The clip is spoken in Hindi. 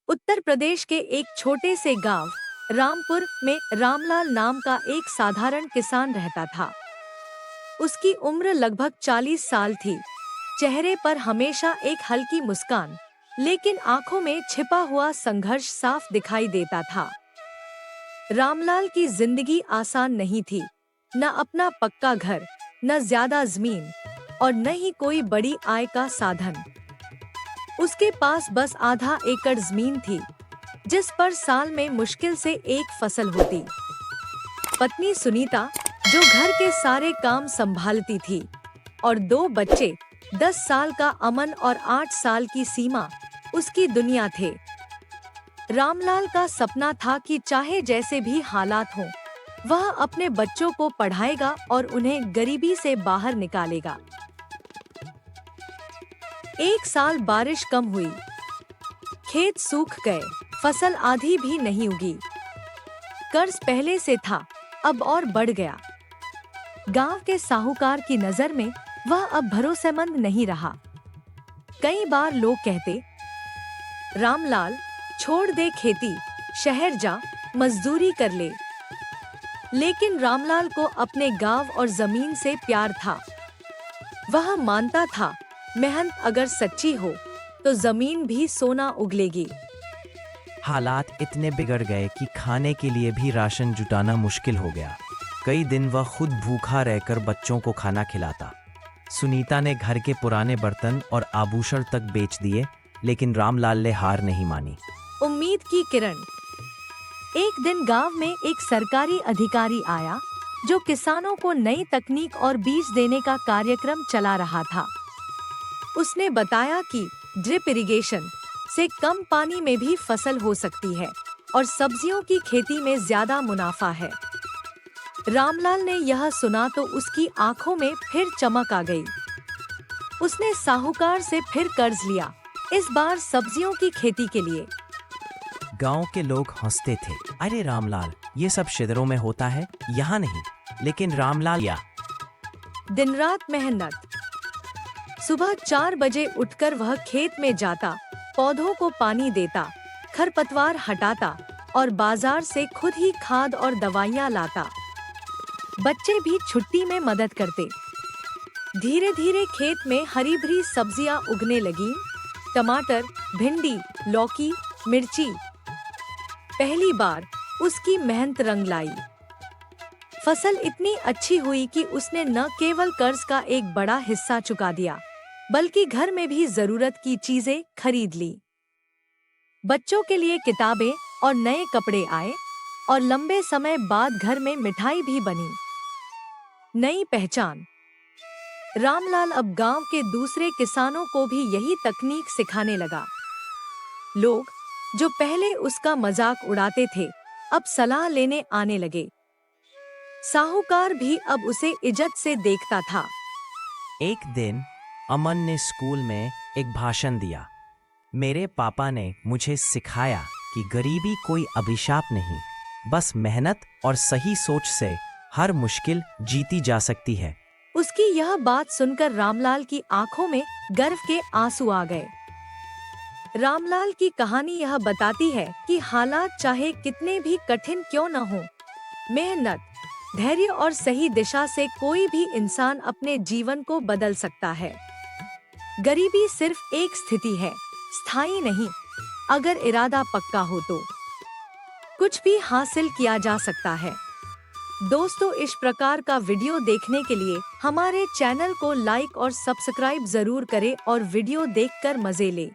उत्तर प्रदेश के एक छोटे से गांव रामपुर में रामलाल नाम का एक साधारण किसान रहता था। उसकी उम्र लगभग 40 साल थी। चेहरे पर हमेशा एक हल्की मुस्कान, लेकिन आंखों में छिपा हुआ संघर्ष साफ दिखाई देता था। रामलाल की जिंदगी आसान नहीं थी। न अपना पक्का घर, न ज्यादा जमीन और न ही कोई बड़ी आय का साधन। उसके पास बस आधा एकड़ जमीन थी, जिस पर साल में मुश्किल से एक फसल होती। पत्नी सुनीता, जो घर के सारे काम संभालती थी, और 2 बच्चे, 10 साल का अमन और 8 साल की सीमा, उसकी दुनिया थे। रामलाल का सपना था कि चाहे जैसे भी हालात हों, वह अपने बच्चों को पढ़ाएगा और उन्हें गरीबी से बाहर निकालेगा। एक साल बारिश कम हुई, खेत सूख गए, फसल आधी भी नहीं उगी। कर्ज पहले से था, अब और बढ़ गया। गांव के साहूकार की नजर में वह अब भरोसेमंद नहीं रहा। कई बार लोग कहते, रामलाल, छोड़ दे खेती, शहर जा, मजदूरी कर ले। लेकिन रामलाल को अपने गांव और जमीन से प्यार था। वह मानता था, मेहनत अगर सच्ची हो तो जमीन भी सोना उगलेगी। हालात इतने बिगड़ गए कि खाने के लिए भी राशन जुटाना मुश्किल हो गया। कई दिन वह खुद भूखा रहकर बच्चों को खाना खिलाता। सुनीता ने घर के पुराने बर्तन और आभूषण तक बेच दिए, लेकिन रामलाल ने हार नहीं मानी। उम्मीद की किरण। एक दिन गांव में एक सरकारी अधिकारी आया, जो किसानों को नई तकनीक और बीज देने का कार्यक्रम चला रहा था। उसने बताया कि ड्रिप इरिगेशन से कम पानी में भी फसल हो सकती है और सब्जियों की खेती में ज्यादा मुनाफा है। रामलाल ने यह सुना तो उसकी आंखों में फिर चमक आ गई। उसने साहूकार से फिर कर्ज लिया, इस बार सब्जियों की खेती के लिए। गांव के लोग हंसते थे, अरे रामलाल, ये सब शहरों में होता है, यहाँ नहीं। लेकिन रामलाल या दिन रात मेहनत। सुबह 4 बजे उठकर वह खेत में जाता, पौधों को पानी देता, खरपतवार हटाता और बाजार से खुद ही खाद और दवाइयाँ लाता। बच्चे भी छुट्टी में मदद करते। धीरे धीरे खेत में हरी भरी सब्जियां उगने लगीं, टमाटर, भिंडी, लौकी, मिर्ची। पहली बार उसकी मेहनत रंग लाई। फसल इतनी अच्छी हुई कि उसने न केवल कर्ज का एक बड़ा हिस्सा चुका दिया, बल्कि घर में भी जरूरत की चीजें खरीद ली। बच्चों के लिए किताबें और नए कपड़े आए और लंबे समय बाद घर में मिठाई भी बनी। नई पहचान। रामलाल अब गांव के दूसरे किसानों को भी यही तकनीक सिखाने लगा। लोग, जो पहले उसका मजाक उड़ाते थे, अब सलाह लेने आने लगे। साहूकार भी अब उसे इज्जत से देखता था। एक दिन अमन ने स्कूल में एक भाषण दिया। मेरे पापा ने मुझे सिखाया कि गरीबी कोई अभिशाप नहीं, बस मेहनत और सही सोच से हर मुश्किल जीती जा सकती है। उसकी यह बात सुनकर रामलाल की आंखों में गर्व के आंसू आ गए। रामलाल की कहानी यह बताती है कि हालात चाहे कितने भी कठिन क्यों न हो, मेहनत, धैर्य और सही दिशा से कोई भी इंसान अपने जीवन को बदल सकता है। गरीबी सिर्फ एक स्थिति है, स्थायी नहीं। अगर इरादा पक्का हो तो कुछ भी हासिल किया जा सकता है। दोस्तों, इस प्रकार का वीडियो देखने के लिए हमारे चैनल को लाइक और सब्सक्राइब जरूर करें और वीडियो देखकर मजे लें।